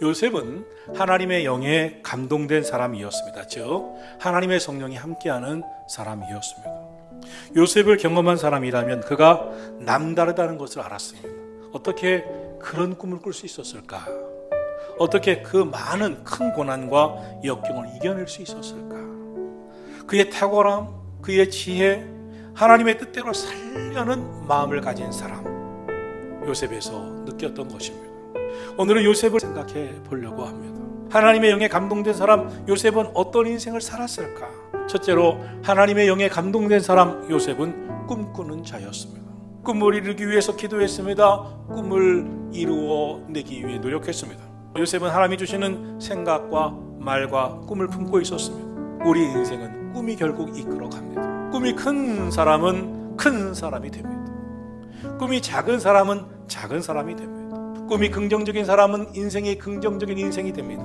요셉은 하나님의 영에 감동된 사람이었습니다. 즉 하나님의 성령이 함께하는 사람이었습니다. 요셉을 경험한 사람이라면 그가 남다르다는 것을 알았습니다. 어떻게 그런 꿈을 꿀 수 있었을까? 어떻게 그 많은 큰 고난과 역경을 이겨낼 수 있었을까? 그의 탁월함, 그의 지혜, 하나님의 뜻대로 살려는 마음을 가진 사람, 요셉에서 느꼈던 것입니다. 오늘은 요셉을 생각해 보려고 합니다. 하나님의 영에 감동된 사람 요셉은 어떤 인생을 살았을까? 첫째로 하나님의 영에 감동된 사람 요셉은 꿈꾸는 자였습니다. 꿈을 이루기 위해서 기도했습니다. 꿈을 이루어내기 위해 노력했습니다. 요셉은 하나님이 주시는 생각과 말과 꿈을 품고 있었습니다. 우리 인생은 꿈이 결국 이끌어갑니다. 꿈이 큰 사람은 큰 사람이 됩니다. 꿈이 작은 사람은 작은 사람이 됩니다. 꿈이 긍정적인 사람은 인생이 긍정적인 인생이 됩니다.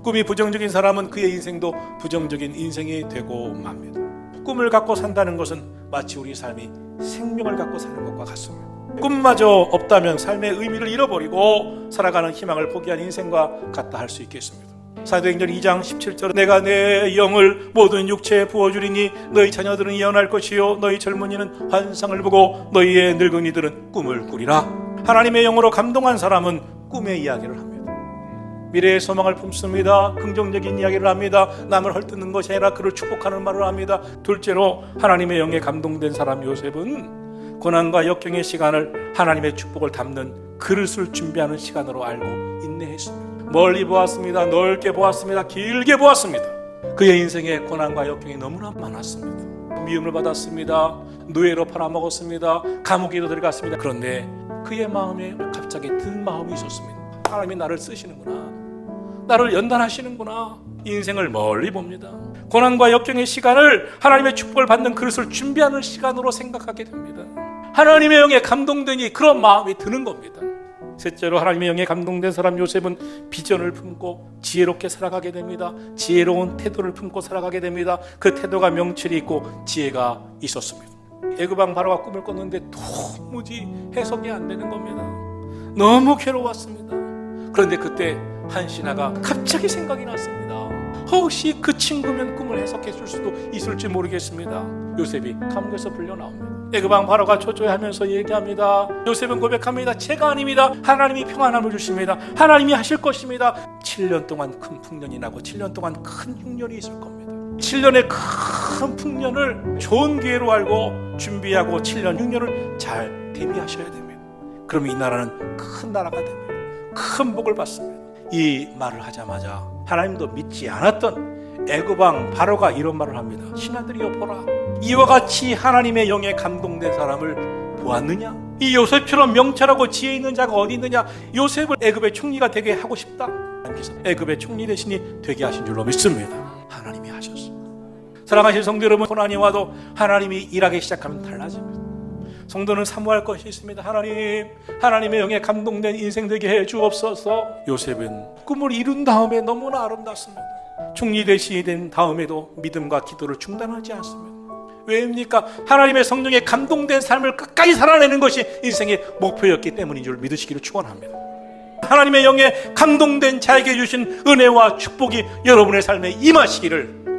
꿈이 부정적인 사람은 그의 인생도 부정적인 인생이 되고 맙니다. 꿈을 갖고 산다는 것은 마치 우리 삶이 생명을 갖고 사는 것과 같습니다. 꿈마저 없다면 삶의 의미를 잃어버리고 살아가는 희망을 포기한 인생과 같다 할 수 있겠습니다. 사도행전 2장 17절 내가 내 영을 모든 육체에 부어주리니 너희 자녀들은 예언할 것이요 너희 젊은이는 환상을 보고 너희의 늙은이들은 꿈을 꾸리라. 하나님의 영으로 감동한 사람은 꿈의 이야기를 합니다. 미래의 소망을 품습니다. 긍정적인 이야기를 합니다. 남을 헐뜯는 것이 아니라 그를 축복하는 말을 합니다. 둘째로 하나님의 영에 감동된 사람 요셉은 고난과 역경의 시간을 하나님의 축복을 담는 그릇을 준비하는 시간으로 알고 인내했습니다. 멀리 보았습니다. 넓게 보았습니다. 길게 보았습니다. 그의 인생에 고난과 역경이 너무나 많았습니다. 미움을 받았습니다. 노예로 팔아먹었습니다. 감옥에도 들어갔습니다. 그런데 그의 마음에 갑자기 든 마음이 있었습니다. 하나님이 나를 쓰시는구나. 나를 연단하시는구나. 인생을 멀리 봅니다. 고난과 역경의 시간을 하나님의 축복을 받는 그릇을 준비하는 시간으로 생각하게 됩니다. 하나님의 영에 감동되니 그런 마음이 드는 겁니다. 셋째로 하나님의 영에 감동된 사람 요셉은 비전을 품고 지혜롭게 살아가게 됩니다. 지혜로운 태도를 품고 살아가게 됩니다. 그 태도가 명철이 있고 지혜가 있었습니다. 애굽 왕 바로가 꿈을 꿨는데 도무지 해석이 안 되는 겁니다. 너무 괴로웠습니다. 그런데 그때 한 신하가 갑자기 생각이 났습니다. 혹시 그 친구면 꿈을 해석해 줄 수도 있을지 모르겠습니다. 요셉이 감옥에서 불려 나옵니다. 애굽 왕 바로가 초조해하면서 얘기합니다. 요셉은 고백합니다. 제가 아닙니다. 하나님이 평안함을 주십니다. 하나님이 하실 것입니다. 7년 동안 큰 풍년이 나고 7년 동안 큰 흉년이 있을 겁니다. 7년의 큰 풍년을 좋은 기회로 알고 준비하고 7년 흉년을 잘 대비하셔야 됩니다. 그럼 이 나라는 큰 나라가 됩니다. 큰 복을 받습니다. 이 말을 하자마자 하나님도 믿지 않았던 애굽 왕 바로가 이런 말을 합니다. 신하들이여 보라. 이와 같이 하나님의 영에 감동된 사람을 보았느냐? 이 요셉처럼 명철하고 지혜 있는 자가 어디 있느냐? 요셉을 애굽의 총리가 되게 하고 싶다. 하나님께서 애굽의 총리 대신이 되게 하신 줄로 믿습니다. 하나님이 하셨습니다. 사랑하실 성도 여러분, 고난이 와도 하나님이 일하기 시작하면 달라집니다. 성도는 사모할 것이 있습니다. 하나님의 영에 감동된 인생 되게 해 주옵소서. 요셉은 꿈을 이룬 다음에 너무나 아름답습니다. 총리 대신이 된 다음에도 믿음과 기도를 중단하지 않습니다. 왜입니까? 하나님의 성령에 감동된 삶을 끝까지 살아내는 것이 인생의 목표였기 때문인 줄 믿으시기를 축원합니다. 하나님의 영에 감동된 자에게 주신 은혜와 축복이 여러분의 삶에 임하시기를